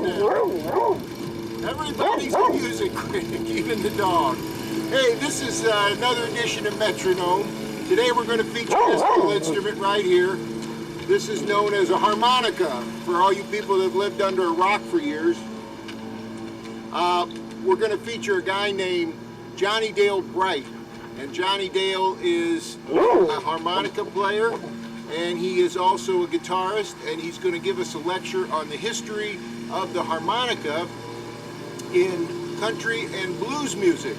that. Everybody's a music critic, even the dog. Hey, this is another edition of Metronome. Today we're going to feature this little instrument right here. This is known as a harmonica for all you people that have lived under a rock for years. We're going to feature a guy named Jonnie Dale Bright. And Jonnie Dale is a harmonica player, and he is also a guitarist, and he's going to give us a lecture on the history of the harmonica in country and blues music.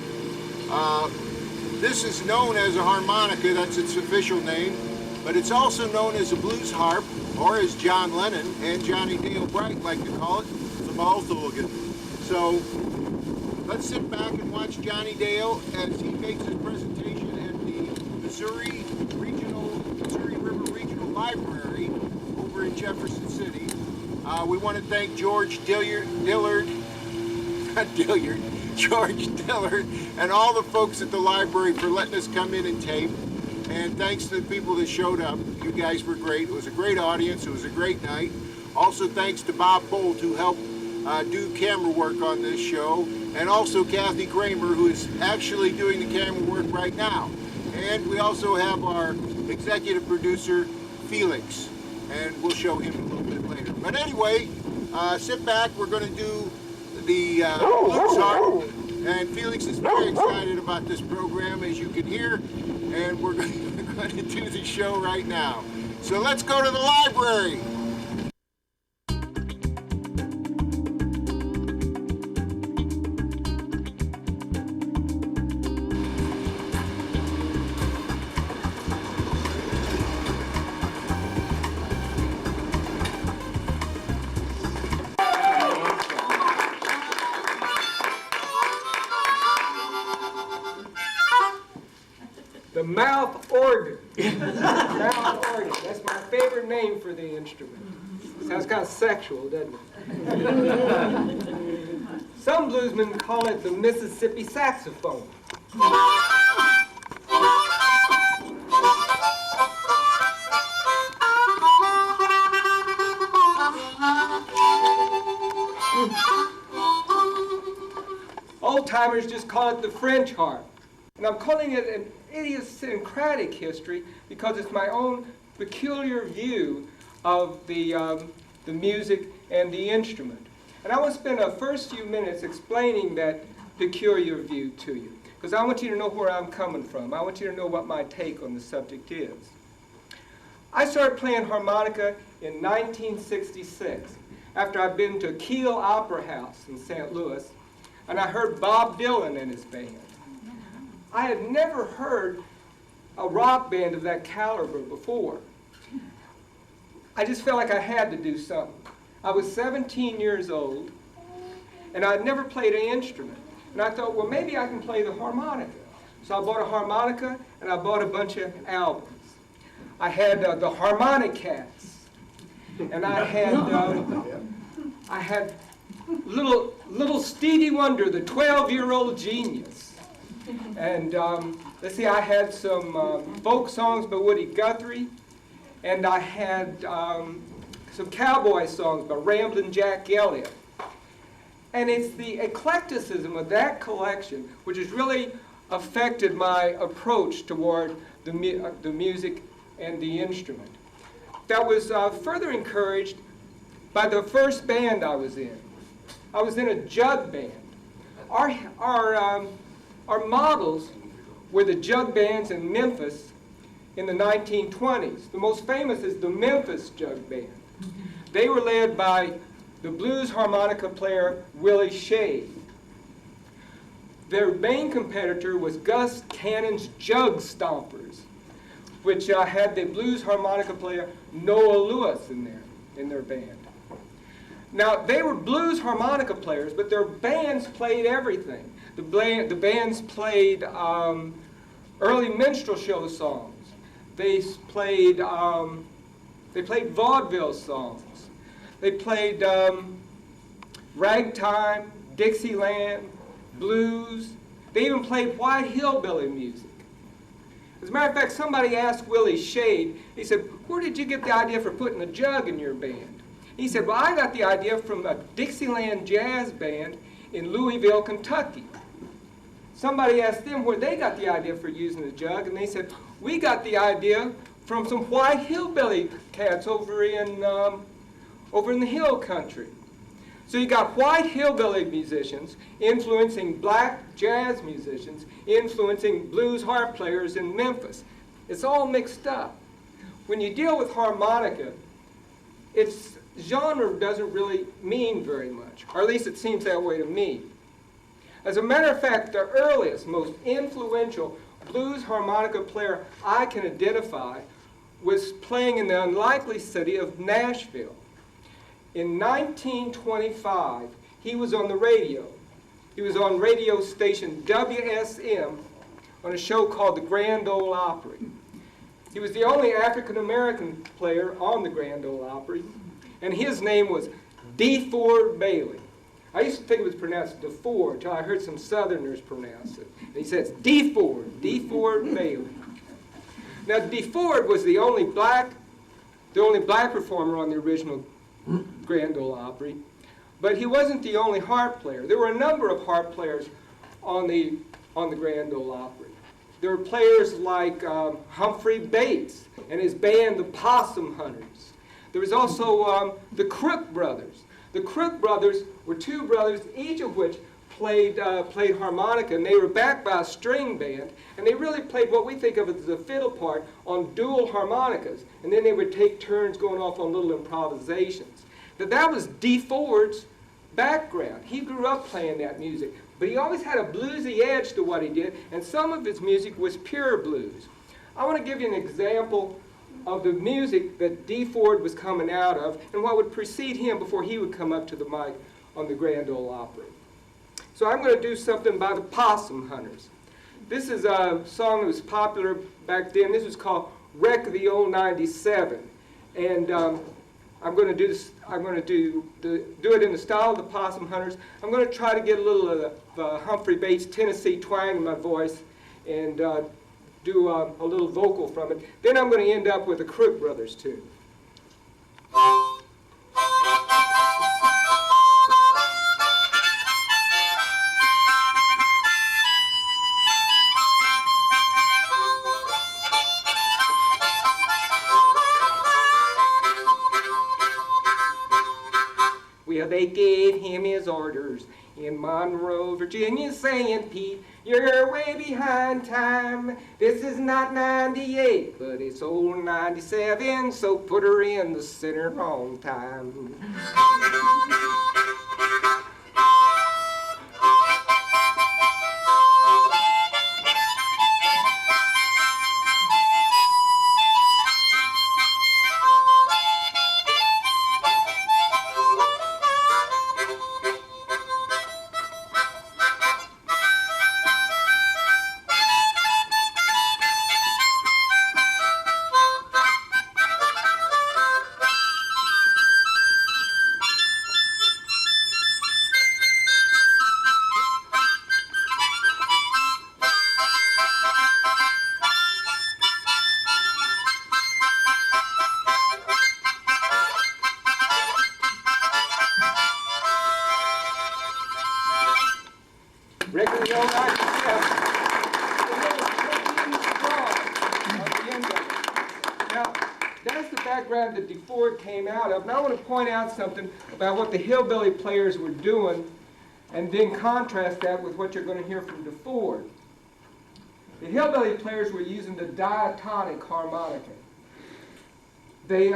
This is known as a harmonica, that's its official name, but it's also known as a blues harp, or as John Lennon and Jonnie Dale Bright like to call it, the Balthorgan. So let's sit back and watch Jonnie Dale as he makes his presentation at the Missouri River Regional Library over in Jefferson City. We want to thank George Dillard, and all the folks at the library for letting us come in and tape. And thanks to the people that showed up. You guys were great. It was a great audience. It was a great night. Also thanks to Bob Bolt, who helped do camera work on this show, and also Kathy Kramer, who is actually doing the camera work right now. And we also have our executive producer, Felix, and we'll show him a little bit later. But anyway, sit back. We're going to do the blues harp, and Felix is very excited about this program, as you can hear, and we're going to do the show right now. So let's go to the library. The mouth organ. Mouth organ. That's my favorite name for the instrument. Sounds kind of sexual, doesn't it? Some bluesmen call it the Mississippi saxophone. Old-timers just call it the French harp. And I'm calling it an idiosyncratic history because it's my own peculiar view of the music and the instrument. And I want to spend the first few minutes explaining that peculiar view to you, because I want you to know where I'm coming from. I want you to know what my take on the subject is. I started playing harmonica in 1966 after I'd been to Kiel Opera House in St. Louis, and I heard Bob Dylan and his band. I had never heard a rock band of that caliber before. I just felt like I had to do something. I was 17 years old, and I'd never played an instrument. And I thought, well, maybe I can play the harmonica. So I bought a harmonica, and I bought a bunch of albums. I had the Harmonicats, and I had little Stevie Wonder, the 12-year-old genius. And let's see, I had some folk songs by Woody Guthrie, and I had some cowboy songs by Ramblin' Jack Elliott. And it's the eclecticism of that collection which has really affected my approach toward the music and the instrument. That was further encouraged by the first band I was in. I was in a jug band. Our models were the jug bands in Memphis in the 1920s. The most famous is the Memphis Jug Band. They were led by the blues harmonica player Willie Shade. Their main competitor was Gus Cannon's Jug Stompers, which had the blues harmonica player Noah Lewis in their band. Now, they were blues harmonica players, but their bands played everything. The bands played early minstrel show songs. They played vaudeville songs. They played ragtime, Dixieland, blues. They even played white hillbilly music. As a matter of fact, somebody asked Willie Shade, he said, where did you get the idea for putting a jug in your band? He said, well, I got the idea from a Dixieland jazz band in Louisville, Kentucky. Somebody asked them where they got the idea for using the jug, and they said, we got the idea from some white hillbilly cats over in the hill country. So you got white hillbilly musicians influencing black jazz musicians, influencing blues harp players in Memphis. It's all mixed up. When you deal with harmonica, its genre doesn't really mean very much, or at least it seems that way to me. As a matter of fact, the earliest, most influential blues harmonica player I can identify was playing in the unlikely city of Nashville. In 1925, he was on the radio. He was on radio station WSM on a show called the Grand Ole Opry. He was the only African-American player on the Grand Ole Opry, and his name was DeFord Bailey. I used to think it was pronounced DeFord until I heard some Southerners pronounce it. And he says DeFord Bailey. Now DeFord was the only black performer on the original Grand Ole Opry, but he wasn't the only harp player. There were a number of harp players on the Grand Ole Opry. There were players like Humphrey Bates and his band, the Possum Hunters. There was also the Crook Brothers. The Crook Brothers were two brothers, each of which played harmonica, and they were backed by a string band, and they really played what we think of as a fiddle part on dual harmonicas, and then they would take turns going off on little improvisations. That was DeFord's background. He grew up playing that music, but he always had a bluesy edge to what he did, and some of his music was pure blues. I want to give you an example of the music that DeFord was coming out of and what would precede him before he would come up to the mic on the Grand Ole Opry. So I'm going to do something by the Possum Hunters. This is a song that was popular back then. This was called Wreck of the Old 97. And I'm going to do this. I'm going to do it in the style of the Possum Hunters. I'm going to try to get a little of the Humphrey Bates Tennessee twang in my voice and do a little vocal from it. Then I'm going to end up with a Crook Brothers tune. Well, they gave him his orders in Monroe, Virginia, saying, Pete, you're way behind time. This is not 98, but it's old 97, so put her in the center on time. Record the old 97. Now, that's the background that DeFord came out of. Now I want to point out something about what the hillbilly players were doing and then contrast that with what you're going to hear from DeFord. The hillbilly players were using the diatonic harmonica. They,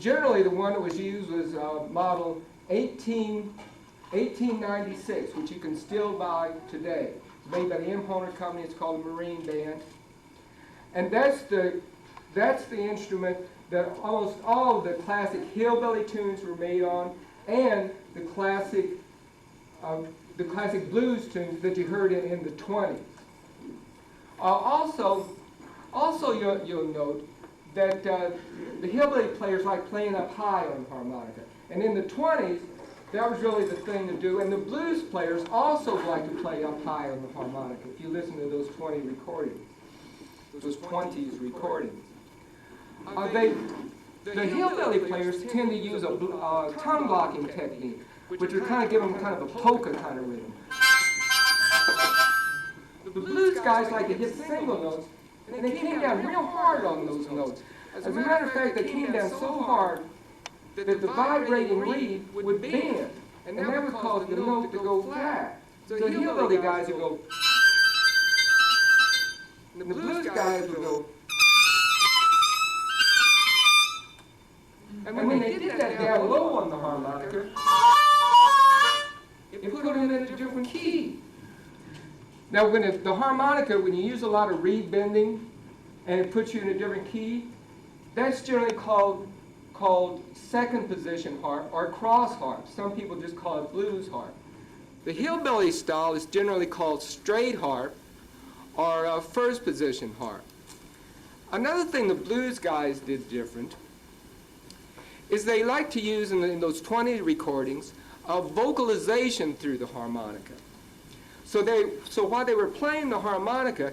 generally the one that was used was model 1896, which you can still buy today. It's made by the M. Honer Company. It's called a Marine Band. And that's the instrument that almost all of the classic hillbilly tunes were made on, and the classic blues tunes that you heard in the 20s. Also you'll note that the hillbilly players like playing up high on harmonica. And in the 20s, that was really the thing to do. And the blues players also like to play up high on the harmonica, if you listen to those 20s recordings. The hillbilly players tend to use a tongue blocking technique, which would kind of give them kind of a polka kind of rhythm. The blues guys like to hit single notes, and they came down real hard on those notes. As a matter of fact, they came down so hard that the vibrating reed would bend, and that would cause the note to go flat. So the hillbilly guys would go, and the blues guys would go. And when they did that down low on the harmonica, it put them in a different key. Now, the harmonica, when you use a lot of reed bending and it puts you in a different key, that's generally called second position harp or cross harp. Some people just call it blues harp. The hillbilly style is generally called straight harp or first position harp. Another thing the blues guys did different is they like to use in those 20 recordings vocalization through the harmonica. So while they were playing the harmonica,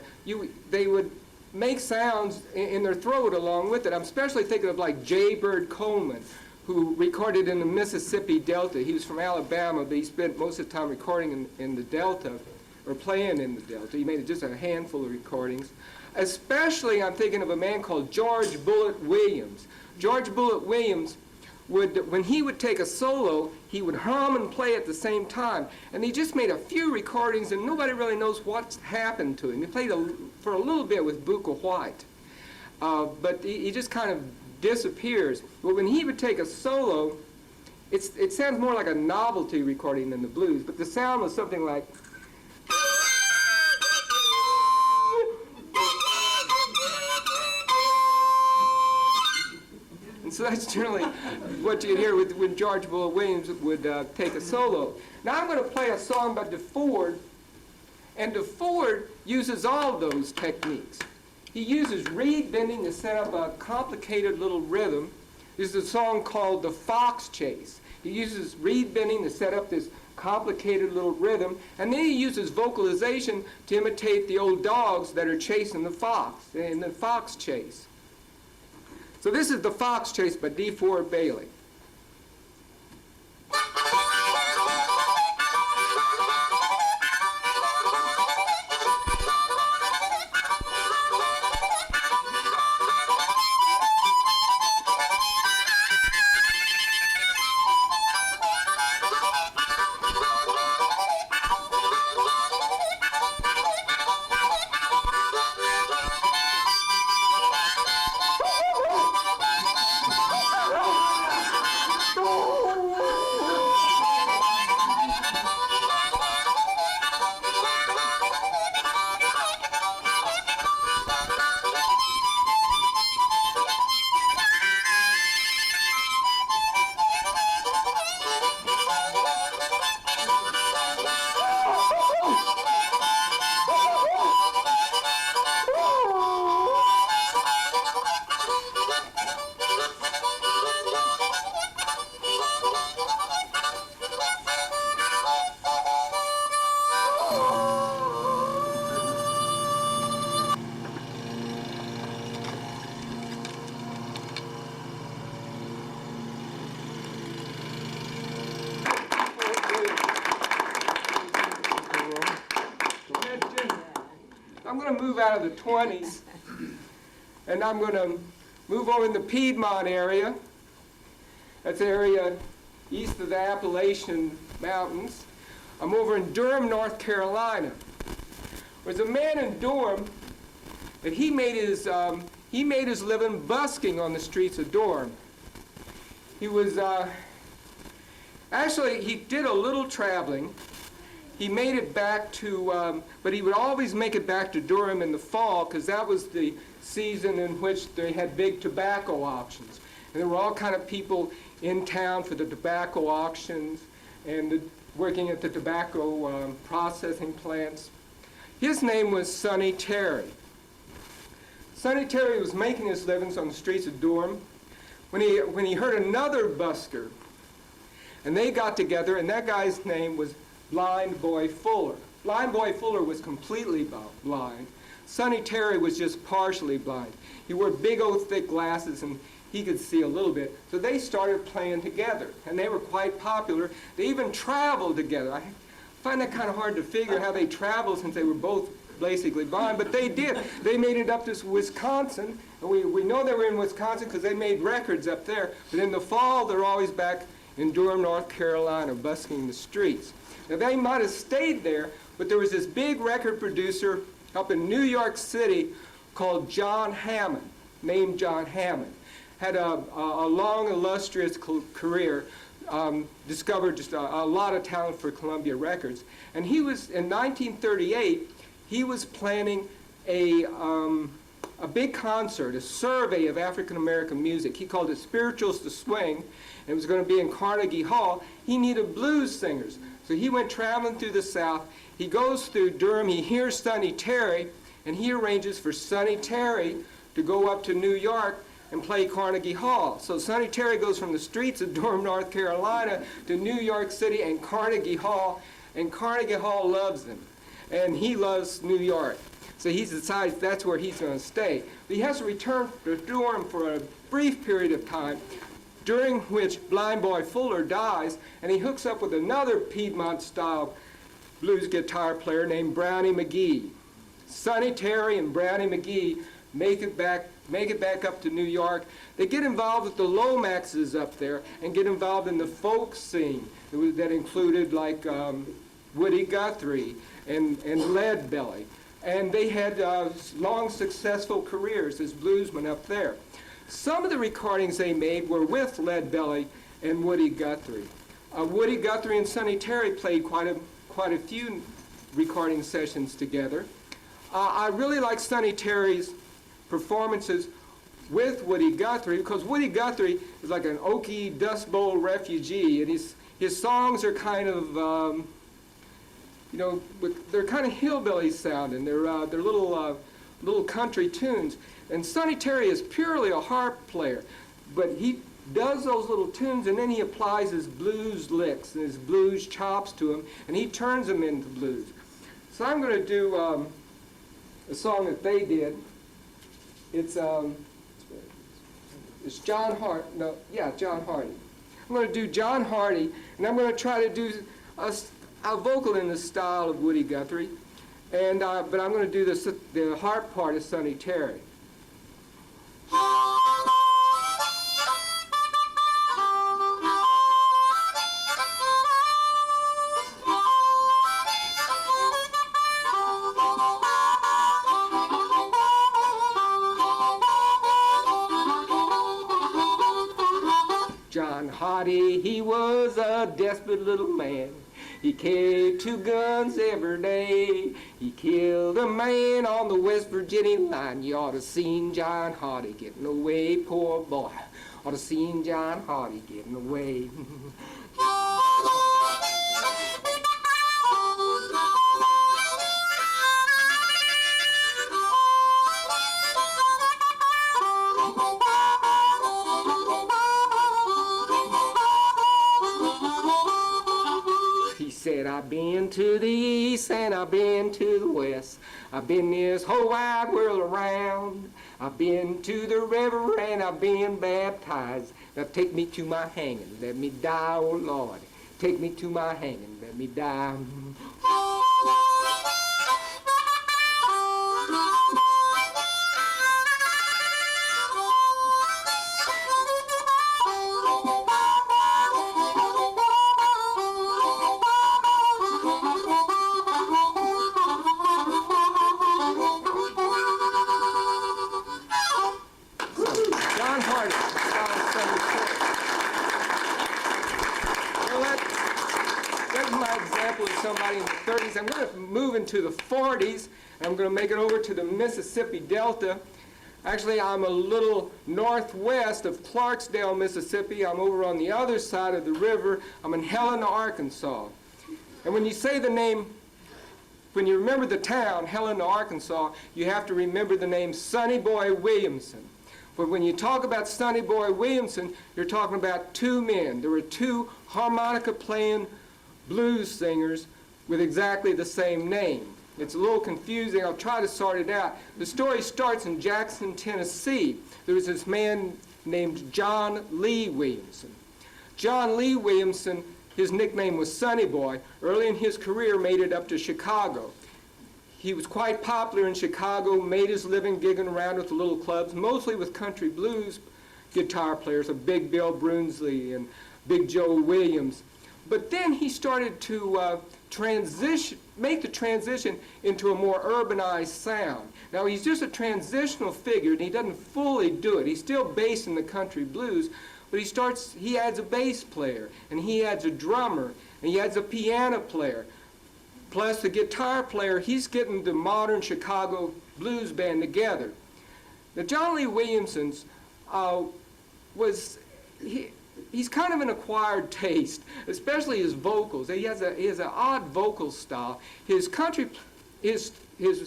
they would make sounds in their throat along with it. I'm especially thinking of like J. Bird Coleman, who recorded in the Mississippi Delta. He was from Alabama, but he spent most of the time recording in the Delta, or playing in the Delta. He made just a handful of recordings. Especially, I'm thinking of a man called George Bullitt Williams. George Bullitt Williams when he would take a solo, he would hum and play at the same time. And he just made a few recordings, and nobody really knows what's happened to him. He played for a little bit with Buka White, but he just kind of disappears. But when he would take a solo, it sounds more like a novelty recording than the blues, but the sound was something like... So that's generally what you'd hear when George Bullitt Williams would take a solo. Now I'm going to play a song by DeFord, and DeFord uses all those techniques. He uses reed bending to set up a complicated little rhythm. This is a song called The Fox Chase. He uses reed bending to set up this complicated little rhythm, and then he uses vocalization to imitate the old dogs that are chasing the fox in the fox chase. So this is The Fox Chase by DeFord Bailey. I'm going to move out of the 20s, and I'm going to move over in the Piedmont area. That's the area east of the Appalachian Mountains. I'm over in Durham, North Carolina. There's a man in Durham that he made his living busking on the streets of Durham. He was actually he did a little traveling. He made it back to, but he would always make it back to Durham in the fall because that was the season in which they had big tobacco auctions. And there were all kind of people in town for the tobacco auctions and working at the tobacco processing plants. His name was Sonny Terry. Sonny Terry was making his livings on the streets of Durham when he heard another busker. And they got together, and that guy's name was Blind Boy Fuller. Blind Boy Fuller was completely blind. Sonny Terry was just partially blind. He wore big old thick glasses, and he could see a little bit. So they started playing together, and they were quite popular. They even traveled together. I find that kind of hard to figure how they traveled since they were both basically blind, but they did. They made it up to Wisconsin, and we know they were in Wisconsin because they made records up there, but in the fall they're always back in Durham, North Carolina, busking the streets. Now they might have stayed there, but there was this big record producer up in New York City called John Hammond, named John Hammond. Had a long, illustrious career, discovered just a lot of talent for Columbia Records. And he was, in 1938, he was planning a big concert, a survey of African American music. He called it Spirituals to Swing. It was going to be in Carnegie Hall. He needed blues singers. So he went traveling through the South. He goes through Durham. He hears Sonny Terry, and he arranges for Sonny Terry to go up to New York and play Carnegie Hall. So Sonny Terry goes from the streets of Durham, North Carolina to New York City and Carnegie Hall loves him. And he loves New York. So he decides that's where he's going to stay. But he has to return to Durham for a brief period of time, during which Blind Boy Fuller dies, and he hooks up with another Piedmont-style blues guitar player named Brownie McGee. Sonny Terry and Brownie McGee make it back up to New York. They get involved with the Lomaxes up there and get involved in the folk scene that included like Woody Guthrie and Leadbelly. And they had long, successful careers as bluesmen up there. Some of the recordings they made were with Leadbelly and Woody Guthrie. Woody Guthrie and Sonny Terry played quite a few recording sessions together. I really like Sonny Terry's performances with Woody Guthrie because Woody Guthrie is like an Okie Dust Bowl refugee, and his songs are kind of they're kind of hillbilly sounding. They're little country tunes. And Sonny Terry is purely a harp player, but he does those little tunes and then he applies his blues licks and his blues chops to them, and he turns them into blues. So I'm going to do a song that they did. It's John Hardy. No, yeah, John Hardy. I'm going to do John Hardy, and I'm going to try to do a vocal in the style of Woody Guthrie, and but I'm going to do the harp part of Sonny Terry. John Hardy, he was a desperate little man. He carried 2 guns every day. He killed a man on the West Virginia line. You ought to seen John Hardy getting away, poor boy. Ought to seen John Hardy getting away. Said, I've been to the east and I've been to the west. I've been this whole wide world around. I've been to the river and I've been baptized. Now take me to my hanging, let me die, oh Lord. Take me to my hanging, let me die. Somebody in the 30s. I'm going to move into the 40s, and I'm going to make it over to the Mississippi Delta. Actually, I'm a little northwest of Clarksdale, Mississippi. I'm over on the other side of the river. I'm in Helena, Arkansas. And when you say the name, when you remember the town, Helena, Arkansas, you have to remember the name Sonny Boy Williamson. But when you talk about Sonny Boy Williamson, you're talking about 2 men. There were 2 harmonica-playing blues singers with exactly the same name. It's a little confusing. I'll try to sort it out. The story starts in Jackson, Tennessee. There was this man named John Lee Williamson. John Lee Williamson, his nickname was Sonny Boy, early in his career made it up to Chicago. He was quite popular in Chicago, made his living gigging around with the little clubs, mostly with country blues guitar players, like Big Bill Broonsley and Big Joe Williams. But then he started to make the transition into a more urbanized sound. Now he's just a transitional figure, and he doesn't fully do it. He's still based in the country blues, but he adds a bass player, and he adds a drummer, and he adds a piano player. Plus the guitar player, he's getting the modern Chicago blues band together. Now John Lee Williamson's he's kind of an acquired taste, especially his vocals. He has an odd vocal style. His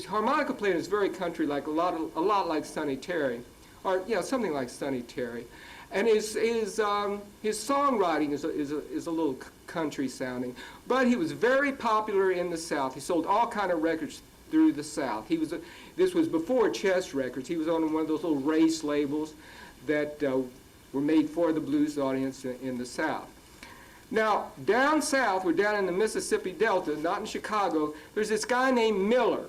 harmonica playing is very country-like, a lot like Sonny Terry, or something like Sonny Terry. And his songwriting is a little country sounding, but he was very popular in the South. He sold all kind of records through the South. This was before Chess Records. He was on one of those little race labels that were made for the blues audience in the South. Now, down south, we're down in the Mississippi Delta, not in Chicago, there's this guy named Miller.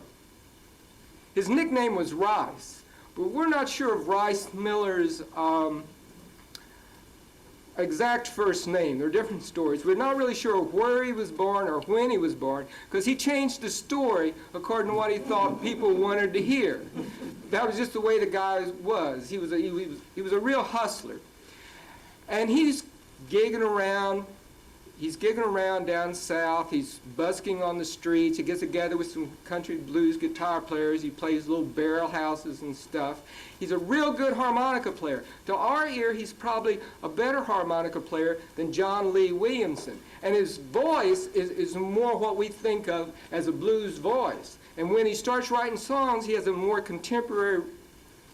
His nickname was Rice, but we're not sure of Rice Miller's exact first name. There are different stories. We're not really sure where he was born or when he was born, because he changed the story according to what he thought people wanted to hear. That was just the way the guy was. He was a real hustler. And he's gigging around. He's gigging around down south. He's busking on the streets. He gets together with some country blues guitar players. He plays little barrel houses and stuff. He's a real good harmonica player. To our ear, he's probably a better harmonica player than John Lee Williamson. And his voice is more what we think of as a blues voice. And when he starts writing songs, he has a more contemporary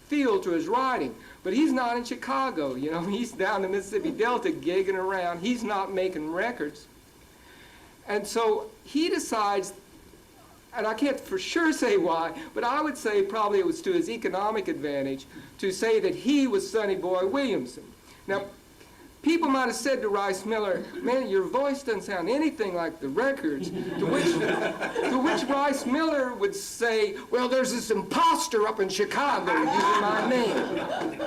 feel to his writing. But he's not in Chicago, he's down the Mississippi Delta gigging around. He's not making records. And so he decides, and I can't for sure say why, but I would say probably it was to his economic advantage to say that he was Sonny Boy Williamson. Now, people might have said to Rice Miller, man, your voice doesn't sound anything like the records, to which Rice Miller would say, well, there's this imposter up in Chicago using my name.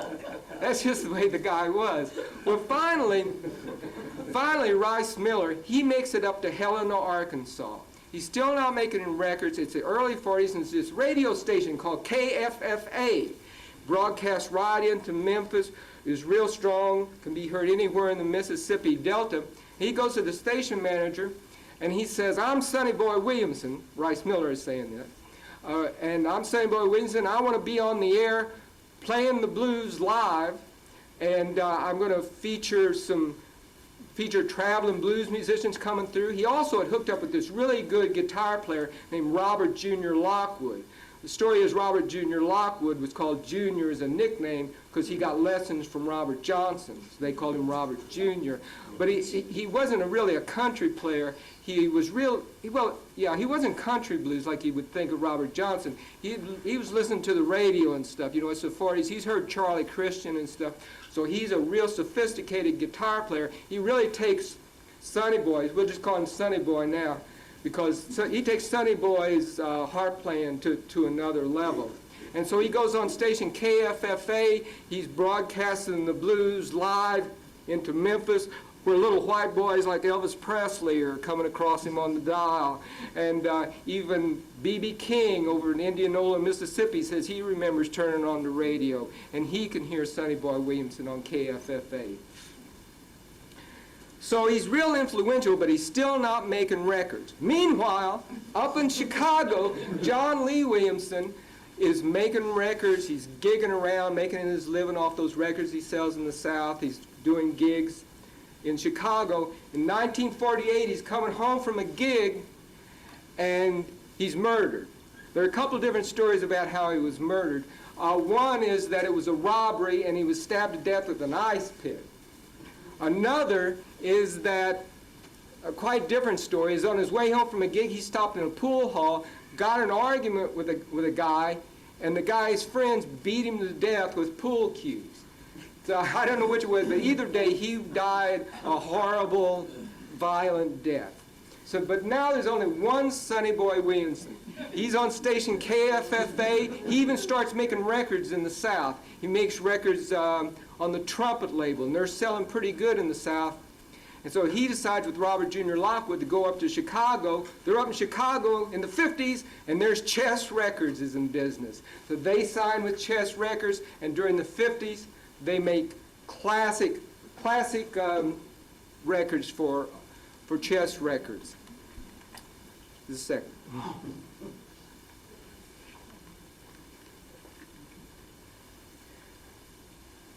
That's just the way the guy was. Well, finally, Rice Miller, he makes it up to Helena, Arkansas. He's still not making records. It's the early 40s, and it's this radio station called KFFA, broadcast right into Memphis, is real strong, can be heard anywhere in the Mississippi Delta. He goes to the station manager, and he says, I'm Sonny Boy Williamson. Rice Miller is saying that. And I'm Sonny Boy Williamson. I want to be on the air playing the blues live, and I'm going to feature traveling blues musicians coming through. He also had hooked up with this really good guitar player named Robert Jr. Lockwood. The story is Robert Jr. Lockwood was called Junior as a nickname because he got lessons from Robert Johnson. So they called him Robert Jr. But he wasn't really a country player. He wasn't country blues like you would think of Robert Johnson. He was listening to the radio and stuff. It's the 40s. He's heard Charlie Christian and stuff. So he's a real sophisticated guitar player. He really takes Sonny Boy, we'll just call him Sonny Boy now, because he takes Sonny Boy's harp playing to another level. And so he goes on station KFFA. He's broadcasting the blues live into Memphis, where little white boys like Elvis Presley are coming across him on the dial. And even B.B. King over in Indianola, Mississippi says he remembers turning on the radio, and he can hear Sonny Boy Williamson on KFFA. So he's real influential, but he's still not making records. Meanwhile, up in Chicago, John Lee Williamson is making records. He's gigging around, making his living off those records he sells in the South. He's doing gigs in Chicago. In 1948, he's coming home from a gig, and he's murdered. There are a couple of different stories about how he was murdered. One is that it was a robbery, and he was stabbed to death with an ice pick. Another is that a quite different story is on his way home from a gig, he stopped in a pool hall, got an argument with a guy, and the guy's friends beat him to death with pool cues. So I don't know which it was, but either day he died a horrible, violent death. So, but now there's only one Sonny Boy Williamson. He's on station KFFA. He even starts making records in the South. He makes records on the Trumpet label, and they're selling pretty good in the South. And so he decides with Robert Jr. Lockwood to go up to Chicago. They're up in Chicago in the 50s, and there's Chess Records is in business. So they sign with Chess Records, and during the 50s, they make classic records for Chess Records. Just a second.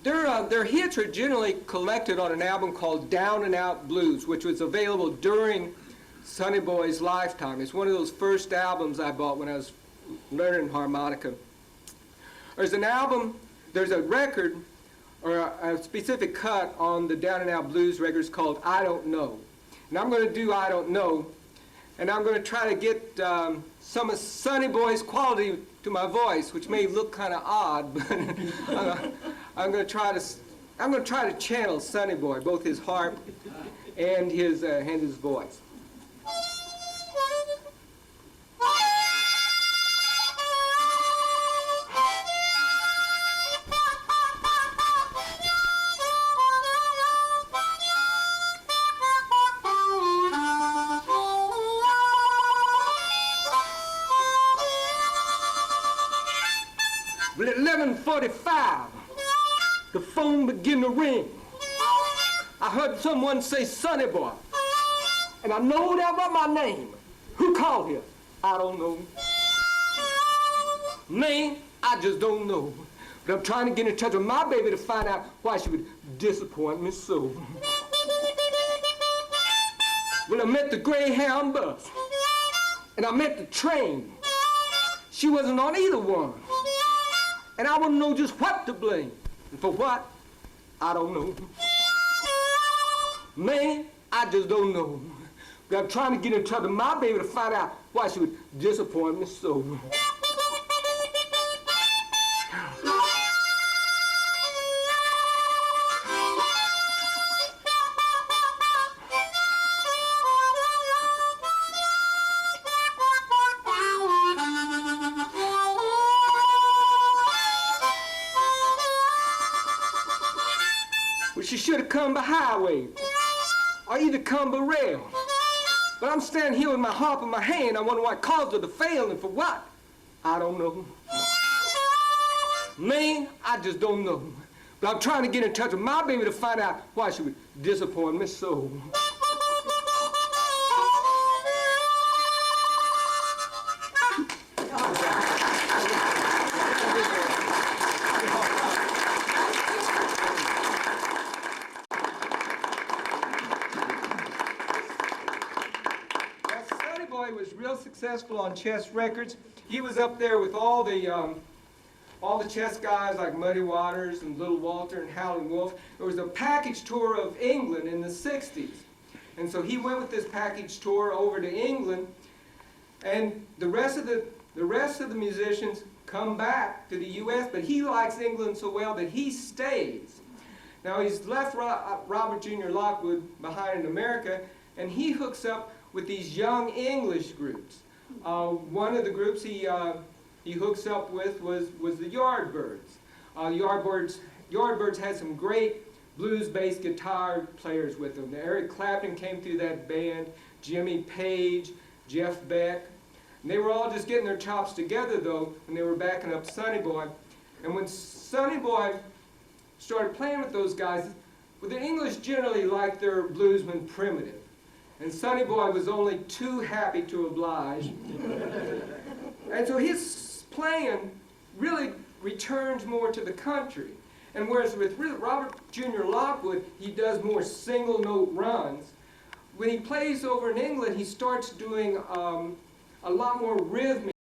Their hits are generally collected on an album called Down and Out Blues, which was available during Sonny Boy's lifetime. It's one of those first albums I bought when I was learning harmonica. There's a record, or a specific cut on the Down and Out Blues records called I Don't Know. And I'm going to do I Don't Know, and I'm going to try to get some of Sonny Boy's quality to my voice, which may look kind of odd, but I'm going to try to channel Sonny Boy, both his harp and his voice. But at 11:45, the phone began to ring. I heard someone say, Sonny Boy, and I know that was my name. Who called here? I don't know. Man, I just don't know. But I'm trying to get in touch with my baby to find out why she would disappoint me so. Well, I met the Greyhound bus, and I met the train. She wasn't on either one. And I wouldn't know just what to blame. And for what? I don't know. Man, I just don't know. But I'm trying to get in touch with my baby to find out why she would disappoint me so. Well, she should have come by highway, or either come by rail. But I'm standing here with my harp in my hand. I wonder what caused her to fail, and for what? I don't know. Man, I just don't know. But I'm trying to get in touch with my baby to find out why she would disappoint me so. Was real successful on Chess Records. He was up there with all the chess guys like Muddy Waters and Little Walter and Howlin' Wolf. There was a package tour of England in the 60s. And so he went with this package tour over to England, and the rest of the musicians come back to the US, but he likes England so well that he stays. Now he's left Robert Jr. Lockwood behind in America, and he hooks up with these young English groups. One of the groups he hooks up with was the Yardbirds. Yardbirds had some great blues-bass guitar players with them. Eric Clapton came through that band, Jimmy Page, Jeff Beck. And they were all just getting their chops together, though, when they were backing up Sonny Boy. And when Sonny Boy started playing with those guys, well, the English generally liked their bluesmen primitive. And Sonny Boy was only too happy to oblige. And so his playing really returns more to the country. And whereas with Robert Jr. Lockwood, he does more single note runs. When he plays over in England, he starts doing a lot more rhythmic